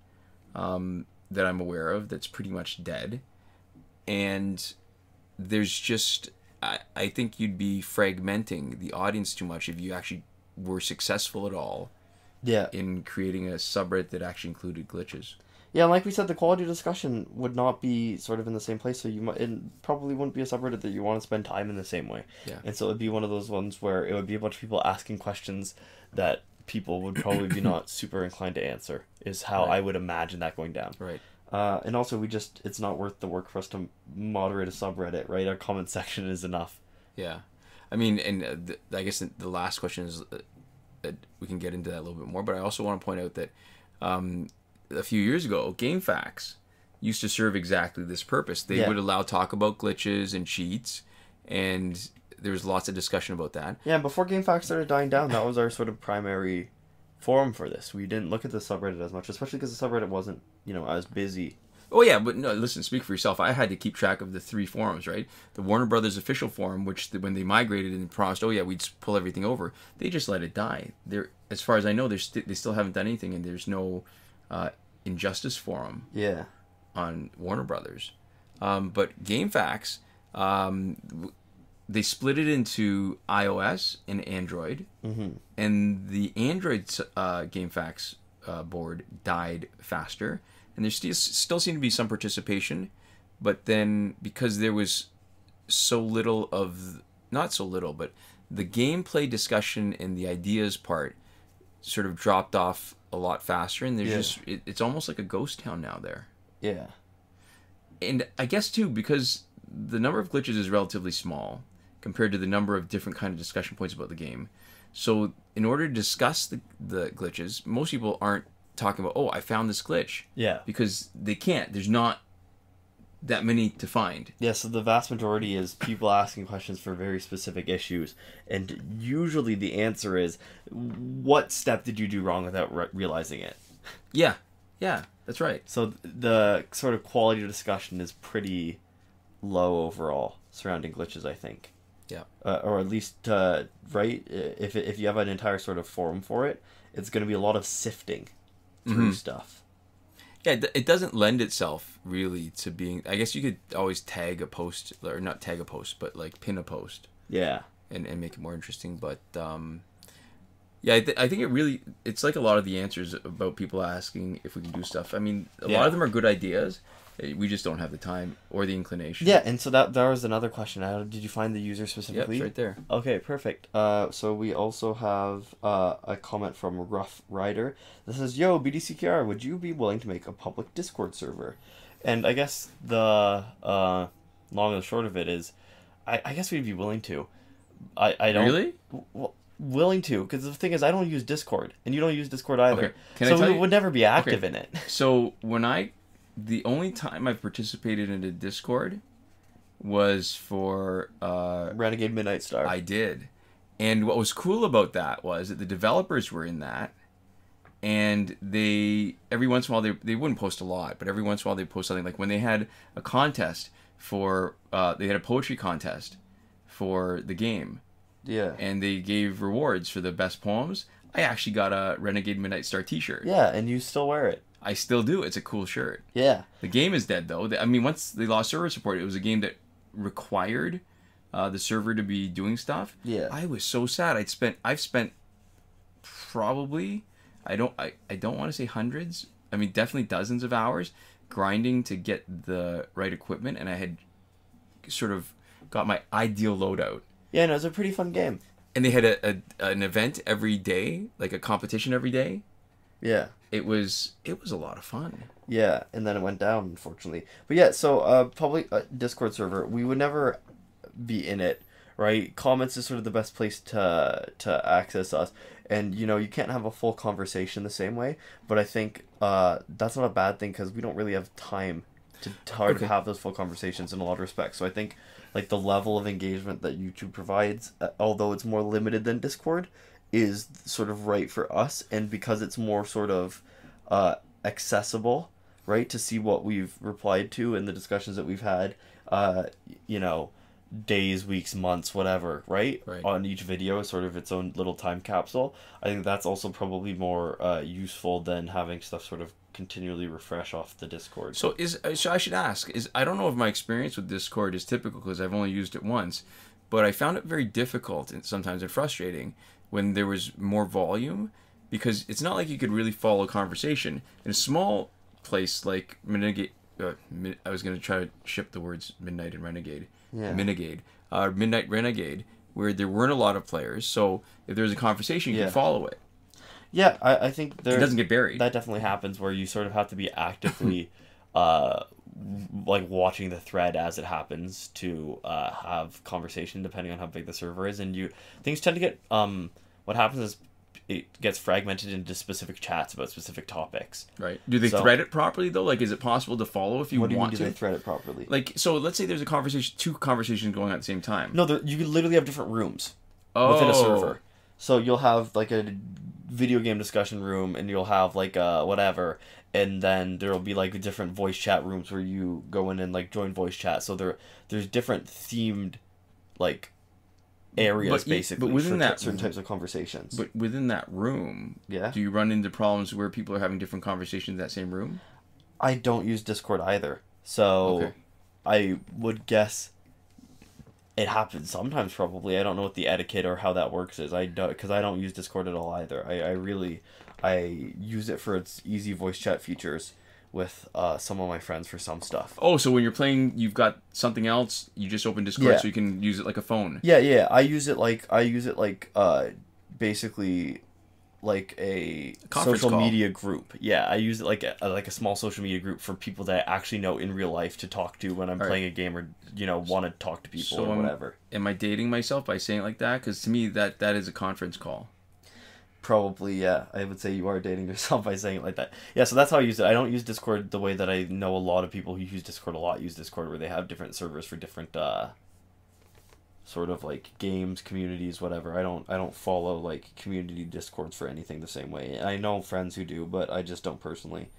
that I'm aware of that's pretty much dead, and there's just I think you'd be fragmenting the audience too much if you actually were successful at all in creating a subreddit that actually included glitches. Yeah, and like we said, the quality of discussion would not be sort of in the same place, so it probably wouldn't be a subreddit that you want to spend time in the same way. Yeah. And so it would be one of those ones where it would be a bunch of people asking questions that people would probably be not super inclined to answer, is how I would imagine that going down. Right. And also, it's not worth the work for us to moderate a subreddit, right? Our comment section is enough. Yeah. I mean, and I guess the last question is that we can get into that a little bit more, but I also want to point out that a few years ago, GameFAQs used to serve exactly this purpose. They would allow talk about glitches and cheats, and there was lots of discussion about that. Yeah, before GameFAQs started dying down, that was our sort of primary forum for this. We didn't look at the subreddit as much, especially because the subreddit wasn't, as busy. Oh yeah, but no, listen, speak for yourself. I had to keep track of the 3 forums, right? The Warner Brothers official forum, which when they migrated and promised, oh yeah, we'd pull everything over, they just let it die. As far as I know, they still haven't done anything, and there's no Injustice forum on Warner Brothers. But GameFAQs, they split it into iOS and Android, and the Android GameFAQs board died faster. And there still seemed to be some participation, but then because there was so little of, not so little, but the gameplay discussion and the ideas part sort of dropped off a lot faster, and there's it's almost like a ghost town now there. Yeah. And I guess too, because the number of glitches is relatively small compared to the number of different kind of discussion points about the game. So in order to discuss the glitches, most people aren't talking about, oh, I found this glitch. Yeah. Because they can't. There's not that many to find. Yeah, so the vast majority is people asking questions for very specific issues. And usually the answer is, what step did you do wrong without realizing it? Yeah. Yeah, that's right. So the sort of quality of discussion is pretty low overall surrounding glitches, I think. Yeah. Or at least, right? If you have an entire sort of forum for it, it's going to be a lot of sifting through stuff. Yeah, it doesn't lend itself really to being... I guess you could always tag a post, or not tag a post, but like pin a post. Yeah. And make it more interesting. But yeah, I think it really... It's like a lot of the answers about people asking if we can do stuff. I mean, a lot of them are good ideas. We just don't have the time or the inclination. Yeah, and so that was another question. Did you find the user specifically? Yep, it's right there. Okay, perfect. So we also have a comment from Rough Rider that says, "Yo, BDCKR, would you be willing to make a public Discord server?" And I guess the long and the short of it is, I guess we'd be willing to. I don't really willing to, because the thing is, I don't use Discord, and you don't use Discord either. Okay. Can I tell we you? would never be active in it. So the only time I've participated in a Discord was for Renegade Midnight Star. I did. And what was cool about that was that the developers were in that, and they every once in a while they wouldn't post a lot, but every once in a while they'd post something. Like when they had a contest for they had a poetry contest for the game. Yeah. And they gave rewards for the best poems. I actually got a Renegade Midnight Star t-shirt. Yeah, and you still wear it. I still do. It's a cool shirt. Yeah. The game is dead, though. I mean, once they lost server support, it was a game that required the server to be doing stuff. Yeah. I was so sad. I've spent probably, I don't want to say hundreds. I mean, definitely dozens of hours grinding to get the right equipment, and I had sort of got my ideal loadout. Yeah, no, it was a pretty fun game. And they had an event every day, like a competition every day. Yeah. It was a lot of fun. Yeah, and then it went down, unfortunately. But yeah, so public Discord server, we would never be in it, right? Comments is sort of the best place to access us. And, you can't have a full conversation the same way. But I think that's not a bad thing, because we don't really have time to have those full conversations in a lot of respects. So I think like the level of engagement that YouTube provides, although it's more limited than Discord, is sort of right for us, and because it's more sort of accessible, right, to see what we've replied to and the discussions that we've had, days, weeks, months, whatever, right? On each video is sort of its own little time capsule. I think that's also probably more useful than having stuff sort of continually refresh off the Discord. So I should ask, I don't know if my experience with Discord is typical, because I've only used it once, but I found it very difficult and sometimes frustrating when there was more volume, because it's not like you could really follow conversation. In a small place like Renegade, I was going to try to ship the words Midnight and Renegade. Yeah. Midnight Renegade, where there weren't a lot of players, so if there's a conversation, you can follow it. Yeah, I think it doesn't get buried. That definitely happens, where you sort of have to be actively like watching the thread as it happens to have conversation, depending on how big the server is, and things tend to get what happens is it gets fragmented into specific chats about specific topics. Right. Do they thread it properly though? Like, is it possible to follow if you What do you mean, want do to? they thread it properly? Like, so let's say there's a conversation, two conversations going on at the same time. No, you can literally have different rooms within a server. So you'll have like a video game discussion room, and you'll have like whatever, and then there'll be like different voice chat rooms where you go in and like join voice chat. So there's different themed like areas basically, but within that certain types of conversations. But within that room, yeah, do you run into problems where people are having different conversations in that same room? I don't use Discord either, so okay. I would guess it happens sometimes. Probably, I don't know what the etiquette or how that works is. Because I don't use Discord at all either. I use it for its easy voice chat features with some of my friends for some stuff. Oh, so when you're playing, you've got something else. You just open Discord so you can use it like a phone. Yeah. I use it like basically like a social media group. Yeah, I use it like a small social media group for people that I actually know in real life to talk to when I'm playing a game, or want to talk to people or whatever. Am I dating myself by saying it like that? Because to me that is a conference call. Probably, yeah. I would say you are dating yourself by saying it like that. Yeah, so that's how I use it. I don't use Discord the way that I know a lot of people who use Discord a lot use Discord, where they have different servers for different sort of like games, communities, whatever. I don't follow like community Discords for anything the same way. I know friends who do, but I just don't personally.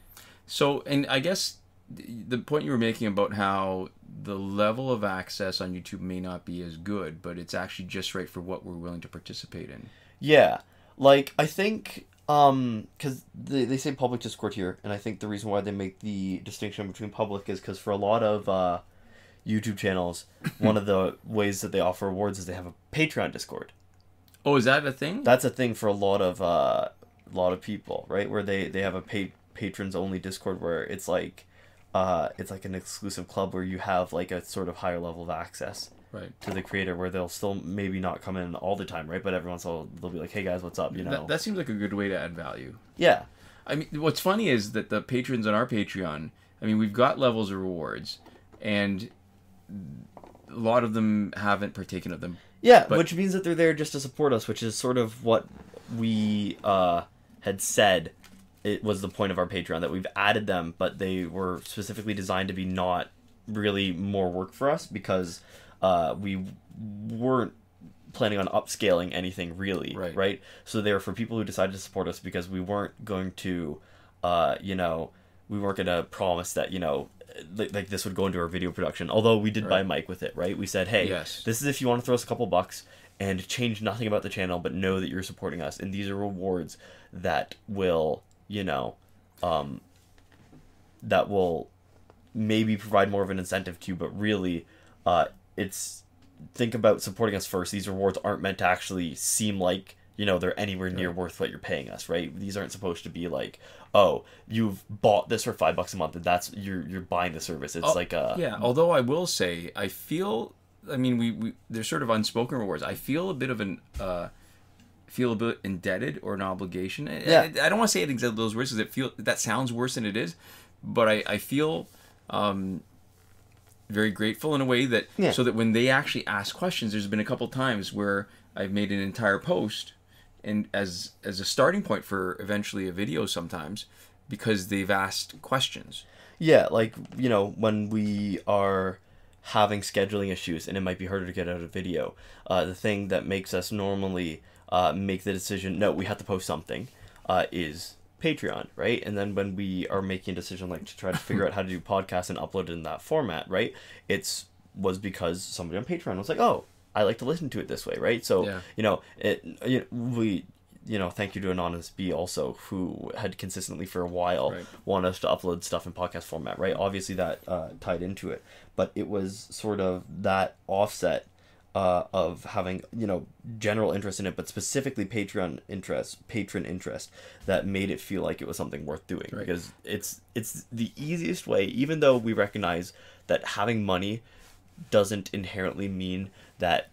So, and I guess the point you were making about how the level of access on YouTube may not be as good, but it's actually just right for what we're willing to participate in. Yeah. Like, I think, because they say public Discord here, and I think the reason why they make the distinction between public is because for a lot of YouTube channels, one of the ways that they offer rewards is they have a Patreon Discord. Oh, is that a thing? That's a thing for a lot of people, right? Where they have a patrons only Discord where it's like an exclusive club where you have like a sort of higher level of access. Right. To the creator, where they'll still maybe not come in all the time, right? But every once in a while they'll be like, "Hey guys, what's up?" That seems like a good way to add value. Yeah. I mean, what's funny is that the patrons on our Patreon, I mean, we've got levels of rewards, and a lot of them haven't partaken of them. Yeah, which means that they're there just to support us, which is sort of what we had said. It was the point of our Patreon, that we've added them, but they were specifically designed to be not really more work for us, because we weren't planning on upscaling anything really, right? So they were for people who decided to support us, because we weren't going to, we weren't going to promise that, like this would go into our video production. Although we did buy a mic with it, right? We said, hey, this is if you want to throw us a couple bucks and change nothing about the channel, but know that you're supporting us. And these are rewards that will, that will maybe provide more of an incentive to you, but really, think about supporting us first. These rewards aren't meant to actually seem like, they're anywhere near worth what you're paying us, right? These aren't supposed to be like, oh, you've bought this for $5 a month, and that's you're buying the service. It's although I will say, I feel, I mean, we there's sort of unspoken rewards. I feel a bit of feel a bit indebted, or an obligation. I don't want to say it exactly those words, because that sounds worse than it is, but I feel very grateful in a way that so that when they actually ask questions, there's been a couple times where I've made an entire post and as a starting point for eventually a video sometimes, because they've asked questions. Yeah, like, when we are having scheduling issues and it might be harder to get out a video, the thing that makes us normally make the decision, no, we have to post something, is Patreon, right? And then when we are making a decision like to try to figure out how to do podcasts and upload it in that format, right? Was because somebody on Patreon was like, oh, I like to listen to it this way, right? So, we, thank you to Anonymous B also, who had consistently for a while wanted us to upload stuff in podcast format, right? Obviously that tied into it, but it was sort of that offset of having, general interest in it, but specifically patron interest that made it feel like it was something worth doing, because it's the easiest way, even though we recognize that having money doesn't inherently mean that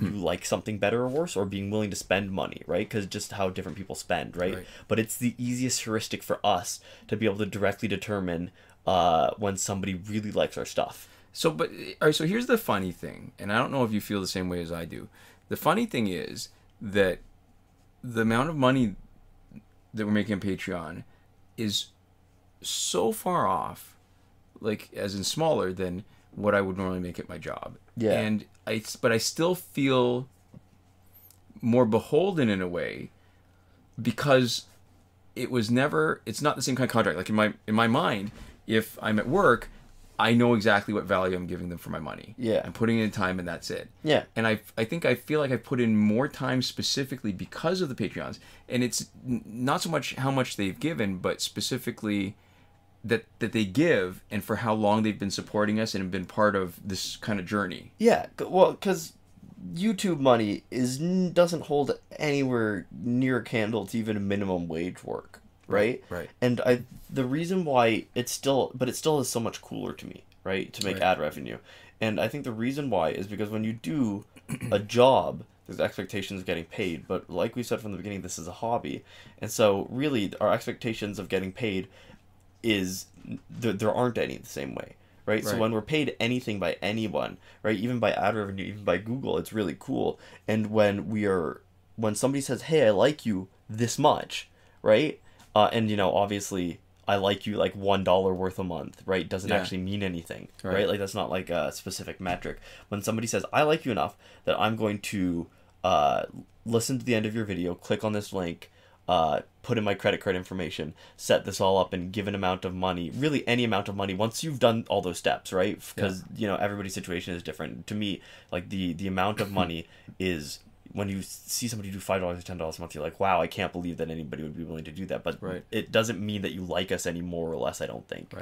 you like something better or worse, or being willing to spend money, right? Because just how different people spend, right? But it's the easiest heuristic for us to be able to directly determine when somebody really likes our stuff. So, all right, so here's the funny thing, and I don't know if you feel the same way as I do. The funny thing is that the amount of money that we're making on Patreon is so far off, like as in smaller than what I would normally make at my job. Yeah. And but I still feel more beholden in a way because it's not the same kind of contract. Like in my mind, if I'm at work, I know exactly what value I'm giving them for my money. Yeah. I'm putting in time and that's it. Yeah. And I feel like I put in more time specifically because of the Patreons. And it's not so much how much they've given, but specifically that they give and for how long they've been supporting us and have been part of this kind of journey. Yeah. Well, because YouTube money doesn't hold anywhere near a candle to even minimum wage work. Right? Right. And the reason why it still is so much cooler to me, right, to make ad revenue. And I think the reason why is because when you do a job, there's expectations of getting paid. But like we said from the beginning, this is a hobby. And so really our expectations of getting paid is there aren't any the same way. Right? So when we're paid anything by anyone, right, even by ad revenue, even by Google, it's really cool. And when somebody says, hey, I like you this much, right? And, obviously, I like you like $1 worth a month, right? Doesn't actually mean anything, right? Like, that's not like a specific metric. When somebody says, I like you enough that I'm going to listen to the end of your video, click on this link, put in my credit card information, set this all up and give an amount of money, really any amount of money, once you've done all those steps, right? Because, everybody's situation is different. To me, like, the amount of money is... When you see somebody do $5 or $10 a month, you're like, wow, I can't believe that anybody would be willing to do that. But it doesn't mean that you like us any more or less, I don't think,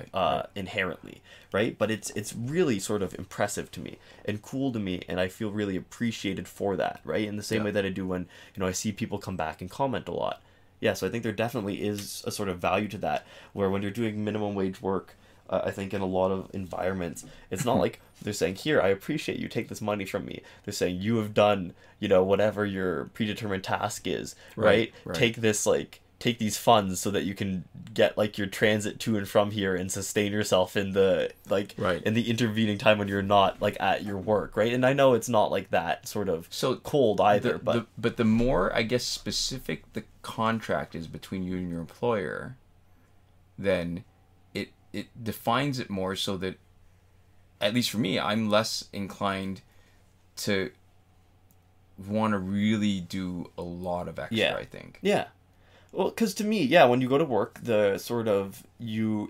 inherently, right? But it's really sort of impressive to me and cool to me, and I feel really appreciated for that, right? In the same way that I do when, I see people come back and comment a lot. Yeah, so I think there definitely is a sort of value to that, where when you're doing minimum wage work, I think in a lot of environments, it's not like they're saying, here, I appreciate you, take this money from me. They're saying, you have done, whatever your predetermined task is, right? Take these funds so that you can get, like, your transit to and from here and sustain yourself in the, in the intervening time when you're not, like, at your work, right? And I know it's not, like, that sort of cold either, but the more, I guess, specific the contract is between you and your employer, then... it defines it more so that, at least for me, I'm less inclined to want to really do a lot of extra, I think. Yeah. Well, because to me, when you go to work, the sort of, you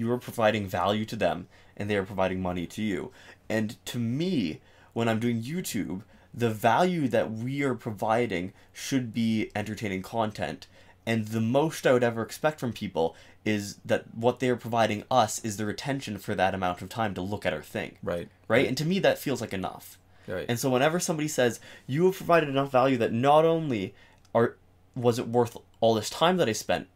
are providing value to them, and they are providing money to you. And to me, when I'm doing YouTube, the value that we are providing should be entertaining content. And the most I would ever expect from people is that what they're providing us is their attention for that amount of time to look at our thing. Right? And to me, that feels like enough. And so whenever somebody says, you have provided enough value that not only was it worth all this time that I spent,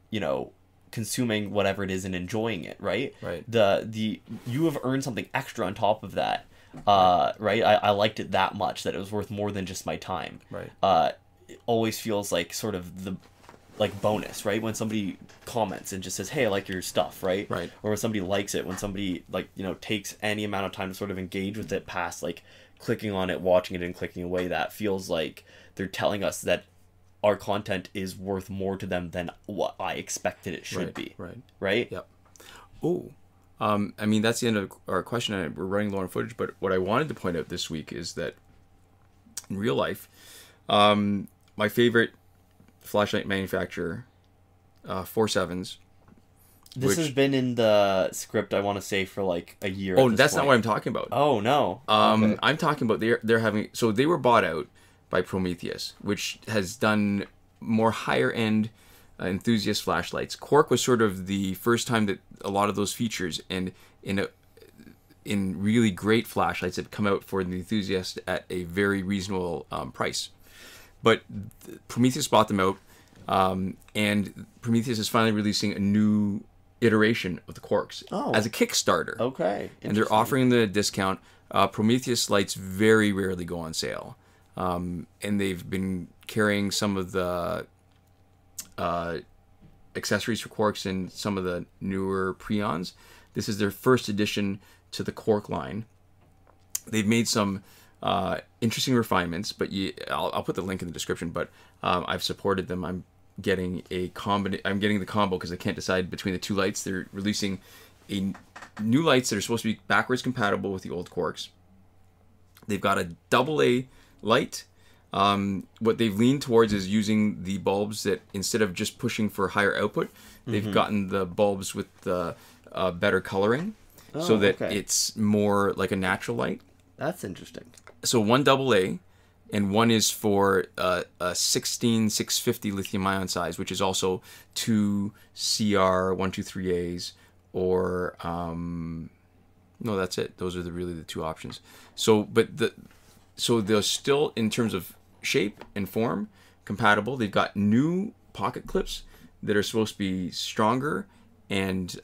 consuming whatever it is and enjoying it, right? You have earned something extra on top of that. I liked it that much that it was worth more than just my time. It always feels like sort of the... like bonus, right? When somebody comments and just says, hey, I like your stuff, right? Or when somebody likes it, when somebody takes any amount of time to sort of engage with it past like clicking on it, watching it and clicking away, that feels like they're telling us that our content is worth more to them than what I expected it should be. Right? Yep. Oh, I mean, that's the end of our question. We're running low on footage, but what I wanted to point out this week is that in real life, my favorite flashlight manufacturer, 47s. This has been in the script, I want to say, for like a year. Oh, that's not what I'm talking about. Oh, no. Okay. I'm talking about they're having... So they were bought out by Prometheus, which has done more higher-end enthusiast flashlights. Quark was sort of the first time that a lot of those features and in really great flashlights have come out for the enthusiast at a very reasonable price. But Prometheus bought them out, and Prometheus is finally releasing a new iteration of the Quarks as a Kickstarter. Okay. And they're offering the discount. Prometheus lights very rarely go on sale. And they've been carrying some of the accessories for Quarks in some of the newer Prions. This is their first addition to the Quark line. They've made some Interesting refinements, but I'll put the link in the description. But I've supported them. I'm getting I'm getting the combo because I can't decide between the two lights. They're releasing new lights that are supposed to be backwards compatible with the old corks. They've got a AA light. What they've leaned towards is using the bulbs that, instead of just pushing for higher output, they've gotten the bulbs with the better coloring, so that it's more like a natural light. That's interesting. So one AA, and one is for a 16650 lithium ion size, which is also 2 CR 123As, or no, that's it. Those are really the two options. So they're still, in terms of shape and form, compatible. They've got new pocket clips that are supposed to be stronger and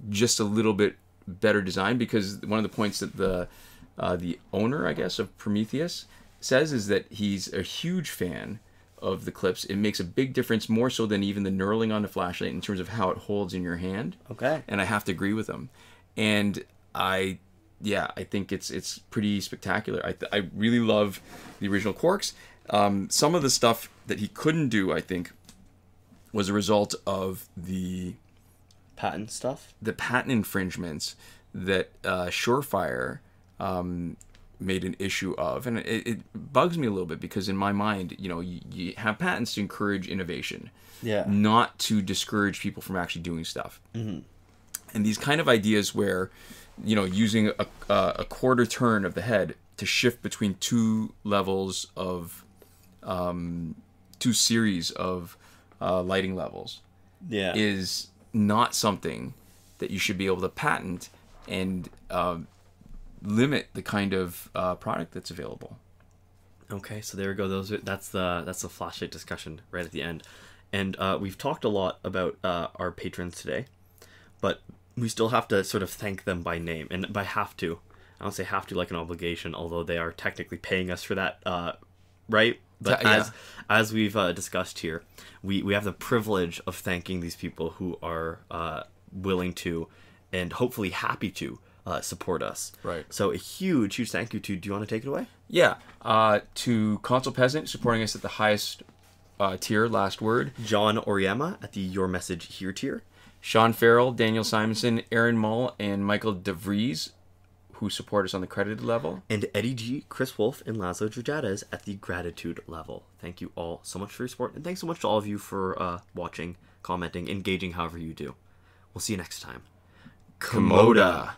just a little bit better design, because one of the points that the owner, I guess, of Prometheus says is that he's a huge fan of the clips. It makes a big difference, more so than even the knurling on the flashlight, in terms of how it holds in your hand. Okay. And I have to agree with him. And I think it's pretty spectacular. I really love the original corks. Some of the stuff that he couldn't do, I think, was a result of the patent stuff, the patent infringements that Surefire made an issue of, and it bugs me a little bit, because in my mind, you have patents to encourage innovation, not to discourage people from actually doing stuff. And these kind of ideas where, using a quarter turn of the head to shift between two levels of two series of lighting levels is not something that you should be able to patent and limit the kind of product that's available. Okay, so there we go. That's the flashlight discussion right at the end, and we've talked a lot about our patrons today, but we still have to sort of thank them by name, and by have to. I don't say have to like an obligation, although they are technically paying us for that, right? But as we've discussed here, we have the privilege of thanking these people who are willing to, and hopefully happy to, support us. Right. So a huge thank you to, do you want to take it away? Yeah. To Console Peasant, supporting us at the highest tier, last word. John Auriemma at the Your Message Here tier. Shawn Farrell, Daniel Simonson, Aaron Mull, and Michael DeVries, who support us on the credited level. And Eddie G, Chris Wolf, and Laszlo Georgiades at the gratitude level. Thank you all so much for your support, and thanks so much to all of you for watching, commenting, engaging however you do. We'll see you next time. Komoda.